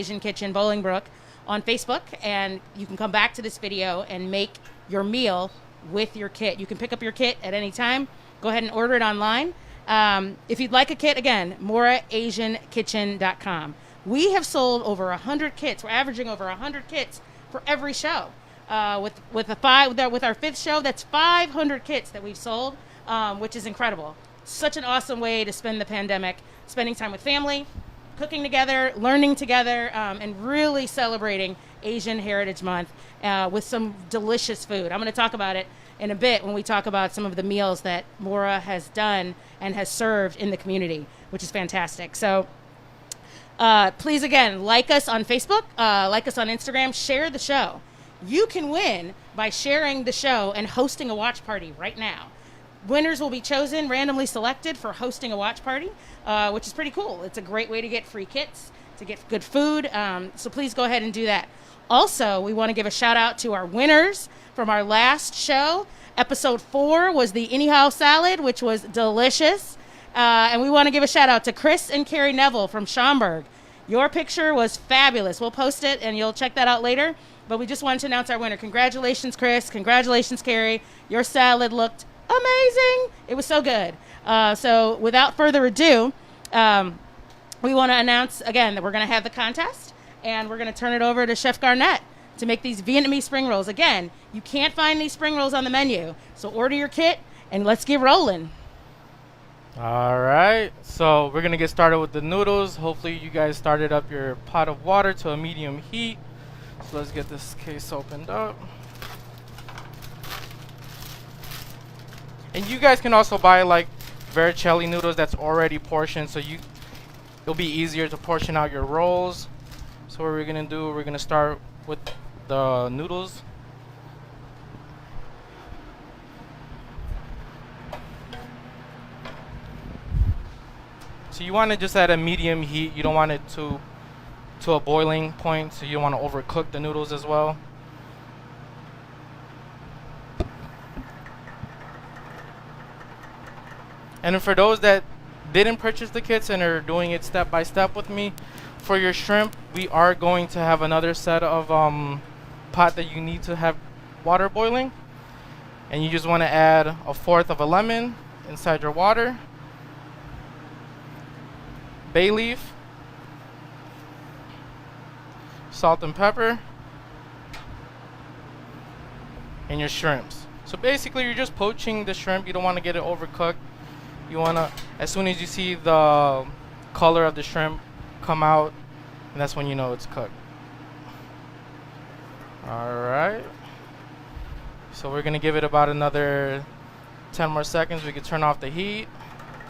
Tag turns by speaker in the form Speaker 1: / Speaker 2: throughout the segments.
Speaker 1: Asian Kitchen, Bolingbrook, on Facebook, and you can come back to this video and make your meal with your kit. You can pick up your kit at any time. Go ahead and order it online. If you'd like a kit, again, MoraAsianKitchen.com. We have sold over 100 kits. We're averaging over 100 kits for every show. With our fifth show, that's 500 kits that we've sold, which is incredible. Such an awesome way to spend the pandemic, spending time with family, cooking together, learning together, and really celebrating Asian Heritage Month with some delicious food. I'm going to talk about it in a bit when we talk about some of the meals that Mora has done and has served in the community, which is fantastic. So please, again, like us on Facebook, like us on Instagram, share the show. You can win by sharing the show and hosting a watch party right now. Winners will be chosen, randomly selected for hosting a watch party, which is pretty cool. It's a great way to get free kits, to get good food. So please go ahead and do that. Also, we want to give a shout out to our winners from our last show. Episode 4 was the 𝗍𝗔𝗍𝗍 salad, which was delicious. And we want to give a shout out to Chris and Carrie Neville from Schaumburg. Your picture was fabulous. We'll post it and you'll check that out later. But we just wanted to announce our winner. Congratulations, Chris. Congratulations, Carrie. Your salad looked amazing. It was so good. So without further ado, we want to announce again that we're going to have the contest, and we're going to turn it over to Chef Garnett to make these Vietnamese spring rolls. Again, you can't find these spring rolls on the menu, so order your kit and let's get rolling.
Speaker 2: All right, so we're going to get started with the noodles. Hopefully you guys started up your pot of water to a medium heat. So let's get this case opened up. And you guys can also buy like vermicelli noodles that's already portioned, so it'll be easier to portion out your rolls. So what we're gonna do, we're gonna start with the noodles. So you want to just at a medium heat. You don't want it to a boiling point, so you don't want to overcook the noodles as well. And for those that didn't purchase the kits and are doing it step by step with me, for your shrimp, we are going to have another set of pot that you need to have water boiling. And you just want to add 1/4 of a lemon inside your water, bay leaf, salt and pepper, and your shrimps. So basically you're just poaching the shrimp. You don't want to get it overcooked. You want to, as soon as you see the color of the shrimp come out, and that's when you know it's cooked. Alright. So we're going to give it about another 10 more seconds. We can turn off the heat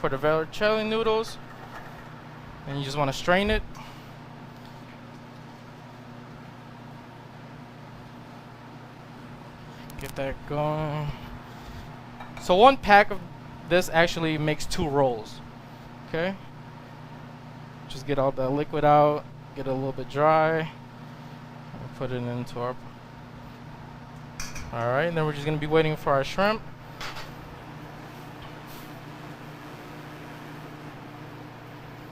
Speaker 2: for the vermicelli noodles. And you just want to strain it. Get that going. So 1 pack of this actually makes 2 rolls. Okay? Just get all the liquid out, get it a little bit dry, and put it into our... Alright, and then we're just going to be waiting for our shrimp.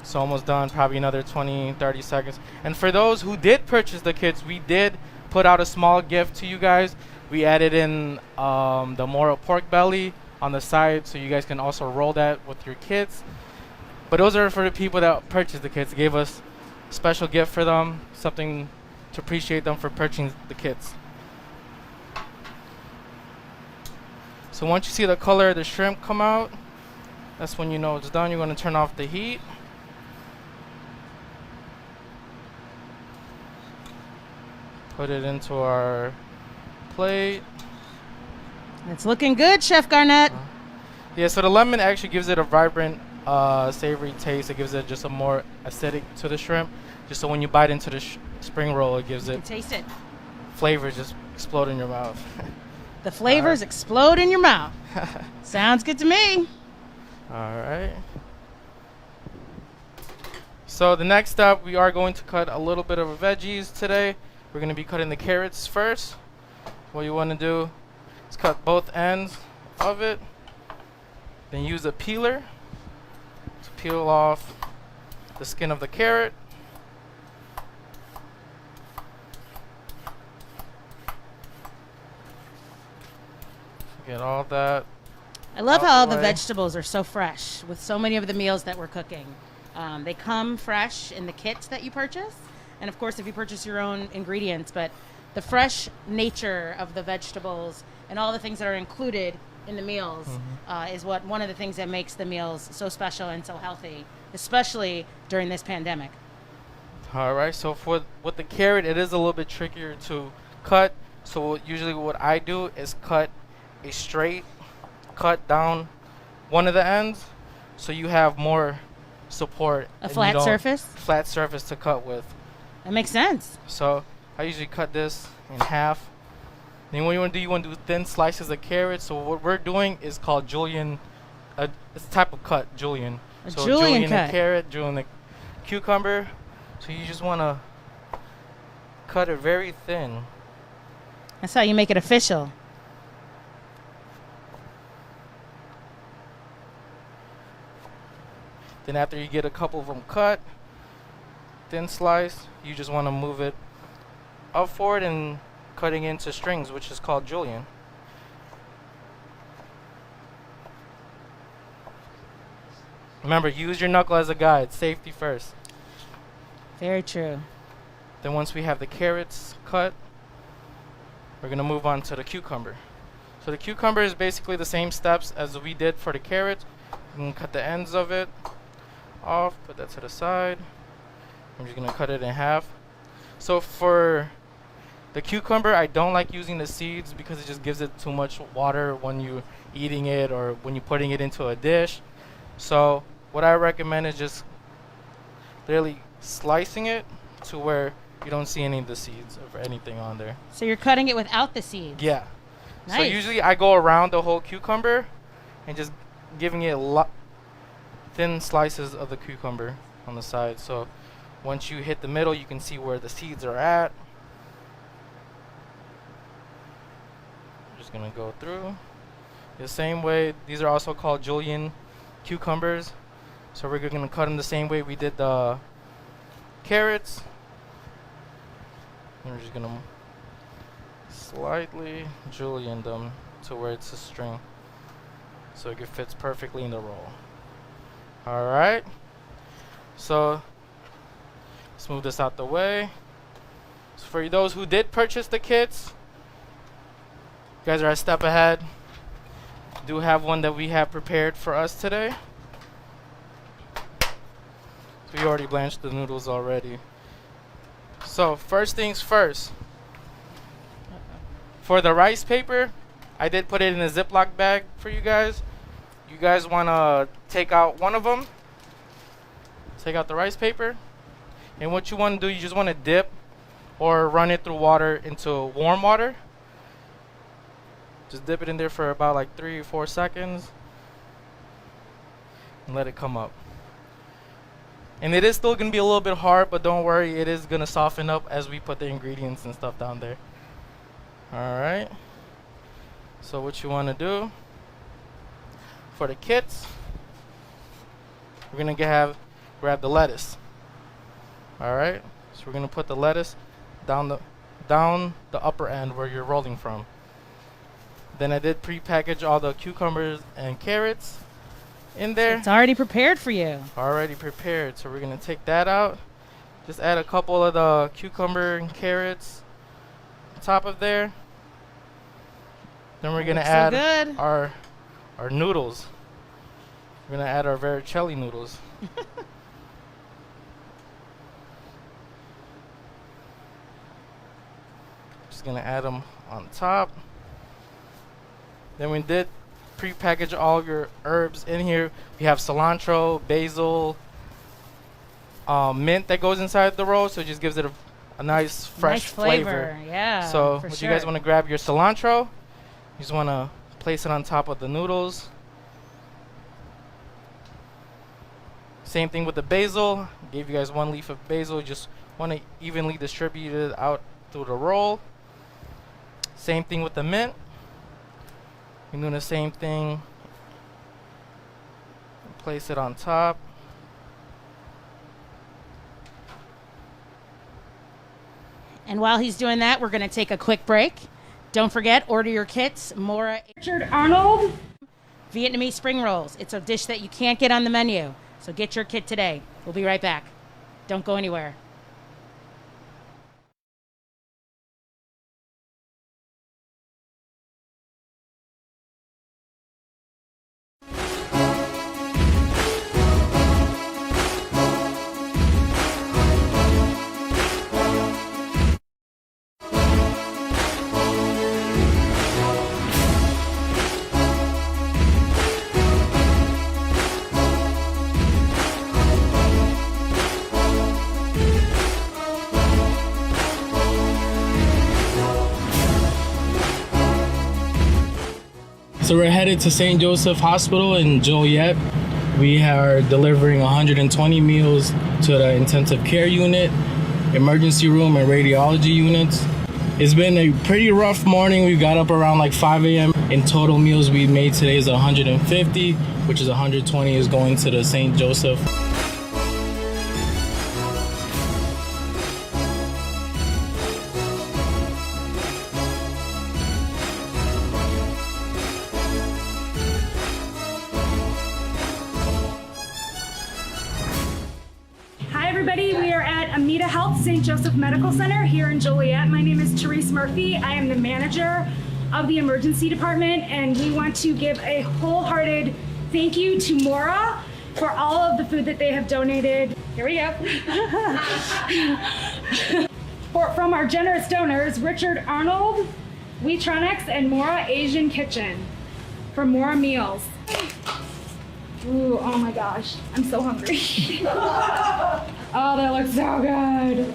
Speaker 2: It's almost done, probably another 20-30 seconds. And for those who did purchase the kits, we did put out a small gift to you guys. We added in the Mora pork belly on the side, so you guys can also roll that with your kids. But those are for the people that purchased the kits. Gave us a special gift for them, something to appreciate them for purchasing the kits. So once you see the color of the shrimp come out, that's when you know it's done. You're going to turn off the heat. Put it into our plate.
Speaker 1: It's looking good, Chef Garnett.
Speaker 2: Yeah, so the lemon actually gives it a vibrant, savory taste. It gives it just a more acidic to the shrimp. Just so when you bite into the spring roll, it gives it...
Speaker 1: Taste it.
Speaker 2: Flavors just explode in your mouth.
Speaker 1: The flavors explode in your mouth. Sounds good to me.
Speaker 2: All right. So the next step, we are going to cut a little bit of veggies today. We're going to be cutting the carrots first. What you want to do is cut both ends of it. Then use a peeler to peel off the skin of the carrot. Get all that.
Speaker 1: I love how all the vegetables are so fresh with so many of the meals that we're cooking. They come fresh in the kits that you purchase. And of course, if you purchase your own ingredients, but the fresh nature of the vegetables and all the things that are included in the meals is one of the things that makes the meals so special and so healthy, especially during this pandemic.
Speaker 2: All right, so with the carrot, it is a little bit trickier to cut. So usually what I do is cut a straight cut down one of the ends, so you have more support.
Speaker 1: A flat surface?
Speaker 2: Flat surface to cut with.
Speaker 1: That makes sense.
Speaker 2: So I usually cut this in half. Then what you want to do, you want to do thin slices of carrot. So what we're doing is called julienne. It's a type of cut, julienne.
Speaker 1: So julienne cut.
Speaker 2: The carrot, julienne the cucumber. So you just want to cut it very thin.
Speaker 1: That's how you make it official.
Speaker 2: Then after you get a couple of them cut, thin slice, you just want to move it up forward and cutting into strings, which is called julienne. Remember, use your knuckle as a guide. Safety first.
Speaker 1: Very true.
Speaker 2: Then once we have the carrots cut, we're going to move on to the cucumber. So the cucumber is basically the same steps as we did for the carrot. You can cut the ends of it off, put that to the side. I'm just going to cut it in half. So for the cucumber, I don't like using the seeds because it just gives it too much water when you're eating it or when you're putting it into a dish. So what I recommend is just literally slicing it to where you don't see any of the seeds or anything on there.
Speaker 1: So you're cutting it without the seeds?
Speaker 2: Yeah.
Speaker 1: Nice.
Speaker 2: So usually I go around the whole cucumber and just giving it thin slices of the cucumber on the side. So once you hit the middle, you can see where the seeds are at. Just gonna go through the same way. These are also called julienne cucumbers. So we're gonna cut them the same way we did the carrots. And we're just gonna slightly julienne them to where it's a string, so it fits perfectly in the roll. All right. So let's move this out the way. So for those who did purchase the kits, you guys are a step ahead. Do have one that we have prepared for us today. So we already blanched the noodles already. So first things first. For the rice paper, I did put it in a Ziploc bag for you guys. You guys want to take out one of them. Take out the rice paper. And what you want to do, you just want to dip or run it through water into warm water. Just dip it in there for about like 3 or 4 seconds and let it come up. And it is still going to be a little bit hard, but don't worry, it is going to soften up as we put the ingredients and stuff down there. Alright, so what you want to do for the kits, we're going to grab the lettuce. Alright, so we're going to put the lettuce down the upper end where you're rolling from. Then I did pre-package all the cucumbers and carrots in there.
Speaker 1: It's already prepared for you.
Speaker 2: Already prepared, so we're going to take that out. Just add a couple of the cucumber and carrots on top of there. Then we're going to add our noodles. We're going to add our vermicelli noodles. Just going to add them on top. Then we did pre-package all of your herbs in here. We have cilantro, basil, mint that goes inside the roll, so it just gives it a nice fresh flavor.
Speaker 1: Yeah.
Speaker 2: So what you guys want to grab your cilantro, you just want to place it on top of the noodles. Same thing with the basil. Gave you guys 1 leaf of basil. Just want to evenly distribute it out through the roll. Same thing with the mint. You're doing the same thing. Place it on top.
Speaker 1: And while he's doing that, we're going to take a quick break. Don't forget, order your kits. Mora
Speaker 3: 𝗔𝗀𝗏𝗏
Speaker 1: Vietnamese spring rolls. It's a dish that you can't get on the menu. So get your kit today. We'll be right back. Don't go anywhere.
Speaker 2: So we're headed to St. Joseph Hospital in Joliet. We are delivering 120 meals to the intensive care unit, emergency room, and radiology units. It's been a pretty rough morning. We got up around like 5 a.m. In total meals we made today is 150, which is 120 is going to the St. Joseph.
Speaker 3: Hi everybody, we are at Amita Health St. Joseph Medical Center here in Joliet. My name is 𝗔𝗏𝗏 Murphy. I am the manager of the emergency department, and we want to give a wholehearted thank you to Mora for all of the food that they have donated. Here we go. From our generous donors, 𝗔𝗀𝗏𝗏 𝗏𝗏 and Mora Asian Kitchen for Mora Meals. Ooh, oh my gosh, I'm so hungry. Oh, that looks so good.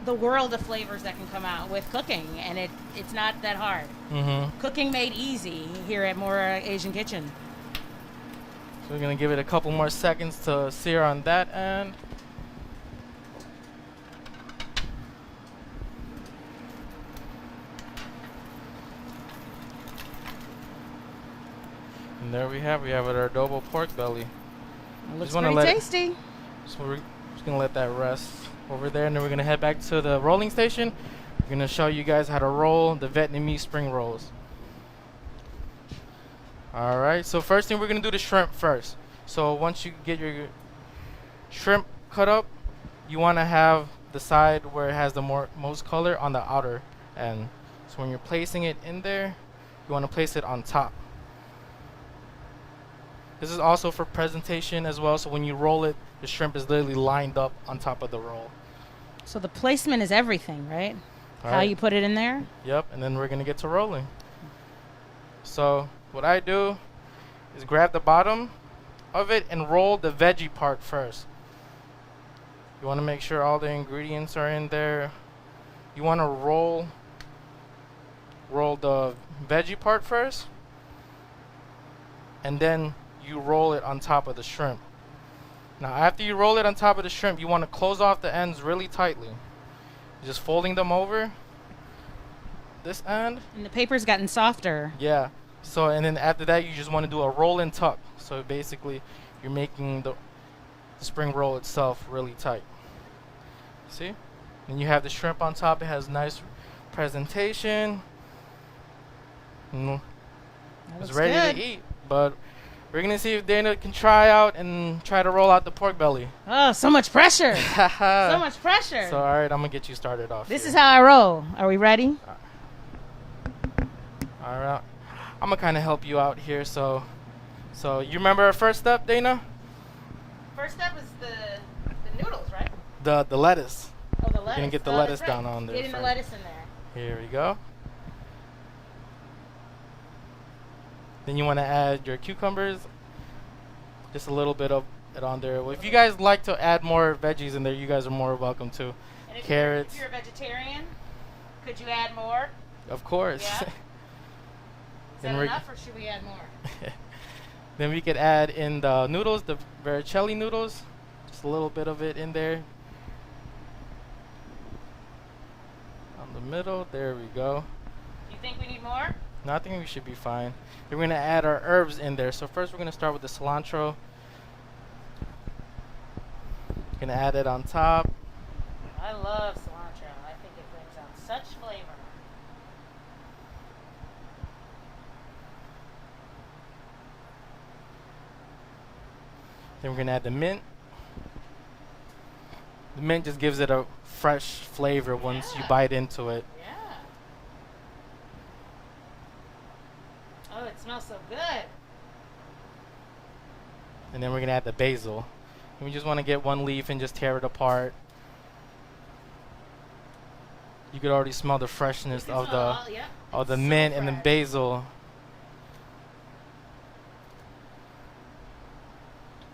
Speaker 1: the world of flavors that can come out with cooking, and it's not that hard. Cooking made easy here at Mora Asian Kitchen.
Speaker 2: So we're gonna give it a couple more seconds to sear on that end. And there we have it, our adobo pork belly.
Speaker 1: It looks pretty tasty.
Speaker 2: So we're just gonna let that rest over there, and then we're gonna head back to the rolling station. We're gonna show you guys how to roll the Vietnamese spring rolls. All right, so first thing we're gonna do the shrimp first. So once you get your shrimp cut up, you wanna have the side where it has the most color on the outer end. So when you're placing it in there, you wanna place it on top. This is also for presentation as well, so when you roll it, the shrimp is literally lined up on top of the roll.
Speaker 1: So the placement is everything, right? How you put it in there?
Speaker 2: Yep, and then we're gonna get to rolling. So what I do is grab the bottom of it and roll the veggie part first. You wanna make sure all the ingredients are in there. You wanna roll the veggie part first, and then you roll it on top of the shrimp. Now after you roll it on top of the shrimp, you want to close off the ends really tightly. Just folding them over this end.
Speaker 1: And the paper's gotten softer.
Speaker 2: Yeah. So and then after that you just want to do a roll and tuck. So basically you're making the spring roll itself really tight. See? And you have the shrimp on top. It has nice presentation. It's ready to eat. But we're going to see if Dana can try to roll out the pork belly.
Speaker 1: Oh, so much pressure. So much pressure.
Speaker 2: So, all right, I'm going to get you started off.
Speaker 1: This is how I roll. Are we ready?
Speaker 2: All right. I'm going to kind of help you out here. So you remember our first step, Dana?
Speaker 1: First step is the noodles, right?
Speaker 2: The lettuce.
Speaker 1: Oh, the lettuce.
Speaker 2: You're going to get the lettuce down on there.
Speaker 1: Getting the lettuce in there.
Speaker 2: Here we go. Then you want to add your cucumbers, just a little bit of it on there. Well, if you guys like to add more veggies in there, you guys are more welcome to.
Speaker 1: And if
Speaker 2: Carrots.
Speaker 1: If you're a vegetarian, could you add more?
Speaker 2: Of course.
Speaker 1: Yeah. Is that enough, or should we add more?
Speaker 2: Then we could add in the noodles, the vermicelli noodles, just a little bit of it in there. On the middle, there we go.
Speaker 1: You think we need more?
Speaker 2: No, I think we should be fine. Then we're going to add our herbs in there. So first we're going to start with the cilantro. Going to add it on top.
Speaker 1: I love cilantro. I think it brings out such flavor.
Speaker 2: Then we're going to add the mint. The mint just gives it a fresh flavor once you bite into it.
Speaker 1: Oh, it smells so good.
Speaker 2: And then we're going to add the basil. And we just want to get one leaf and just tear it apart. You could already smell the freshness of the mint and the basil.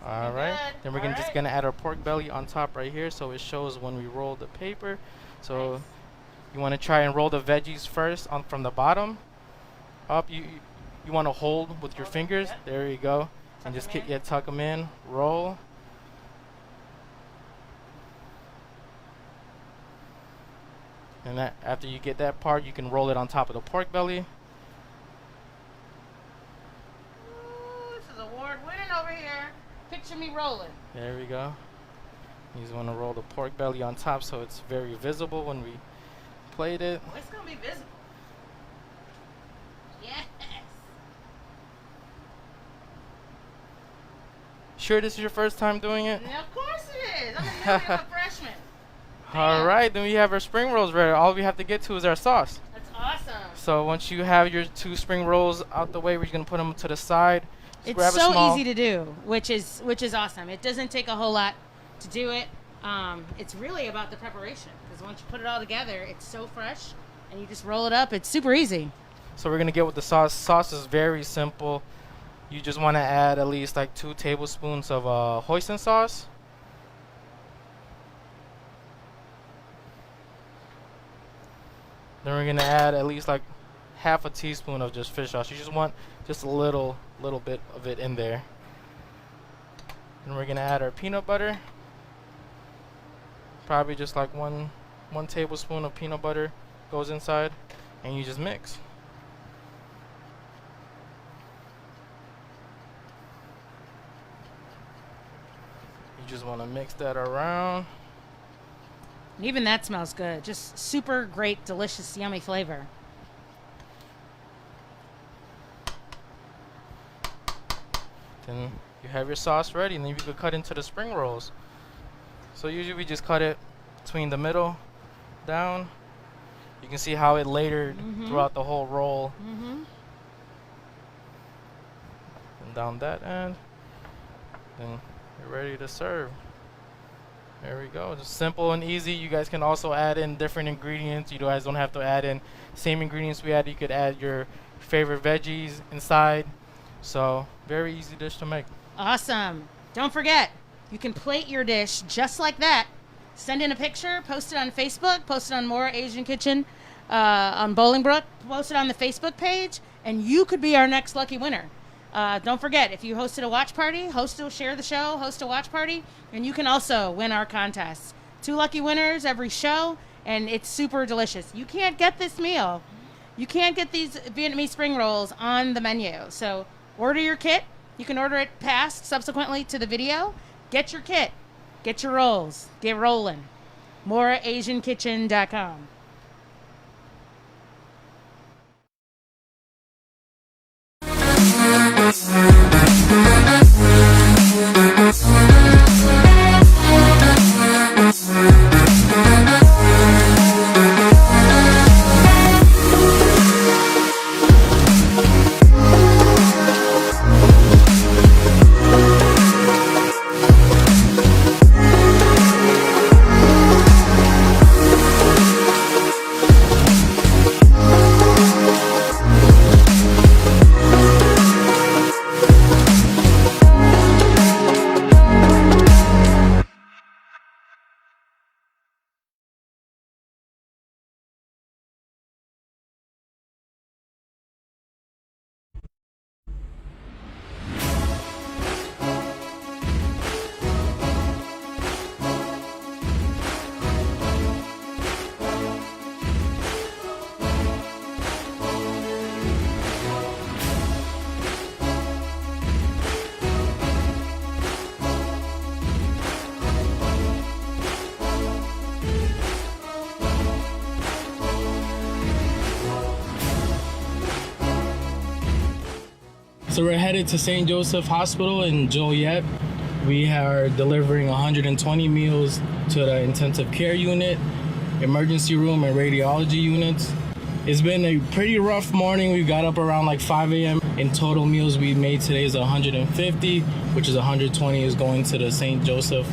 Speaker 2: All right. Then we're just going to add our pork belly on top right here so it shows when we roll the paper. So you want to try and roll the veggies first from the bottom up. You want to hold with your fingers. There you go. And just tuck them in, roll. And that after you get that part, you can roll it on top of the pork belly.
Speaker 1: Ooh, this is award winning over here. Picture me rolling.
Speaker 2: There we go. You just want to roll the pork belly on top so it's very visible when we plate it.
Speaker 1: Oh, it's going to be visible. Yes.
Speaker 2: Sure this is your first time doing it?
Speaker 1: Yeah, of course it is. I'm a freshman.
Speaker 2: All right, then we have our spring rolls ready. All we have to get to is our sauce.
Speaker 1: That's awesome.
Speaker 2: So once you have your 2 spring rolls out the way, we're going to put them to the side.
Speaker 1: It's so easy to do, which is awesome. It doesn't take a whole lot to do it. It's really about the preparation, because once you put it all together, it's so fresh, and you just roll it up. It's super easy.
Speaker 2: So we're going to get with the sauce. Sauce is very simple. You just want to add at least like 2 tablespoons of Hoisin sauce. Then we're gonna add at least like half a teaspoon of just fish sauce. You just want just a little bit of it in there. And we're gonna add our peanut butter. Probably just like one tablespoon of peanut butter goes inside, and you just mix. You just want to mix that around.
Speaker 1: Even that smells good. Just super great, delicious, yummy flavor.
Speaker 2: Then you have your sauce ready, and then you could cut into the spring rolls. So usually we just cut it between the middle down. You can see how it layered throughout the whole roll. And down that end. Then you're ready to serve. There we go. Just simple and easy. You guys can also add in different ingredients. You guys don't have to add in same ingredients we had. You could add your favorite veggies inside. So very easy dish to make.
Speaker 1: Awesome. Don't forget, you can plate your dish just like that. Send in a picture, post it on Facebook, post it on Mora Asian Kitchen on Bolingbrook, post it on the Facebook page, and you could be our next lucky winner. Don't forget, if you hosted a watch party, share the show, host a watch party, and you can also win our contests. 2 lucky winners every show, and it's super delicious. You can't get this meal. You can't get these Vietnamese spring rolls on the menu. So order your kit. You can order it past subsequently to the video. Get your kit. Get your rolls. Get rolling. �MoraAsianKitchen.com.
Speaker 2: So we're headed to St. Joseph Hospital in Joliet. We are delivering 120 meals to the intensive care unit, emergency room, and radiology units. It's been a pretty rough morning. We got up around like 5 a.m. In total meals we made today is 150, which is 120 is going to the St. Joseph.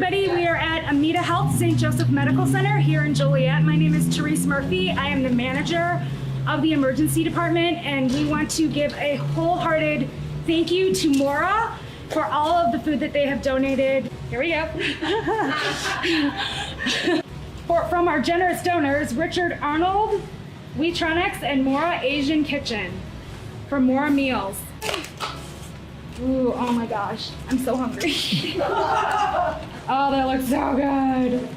Speaker 3: We are at 𝗲𝗓 Health St. Joseph Medical Center here in Joliet. My name is 𝗕𝗲𝗏𝗏. I am the manager of the emergency department, and we want to give a wholehearted thank you to Mora for all of the food that they have donated. Here we go. From our generous donors, Richard Arnold, 𝗲𝗏𝗏, and Mora Asian Kitchen for more meals. Ooh, oh my gosh, I'm so hungry. Oh, that looks so good.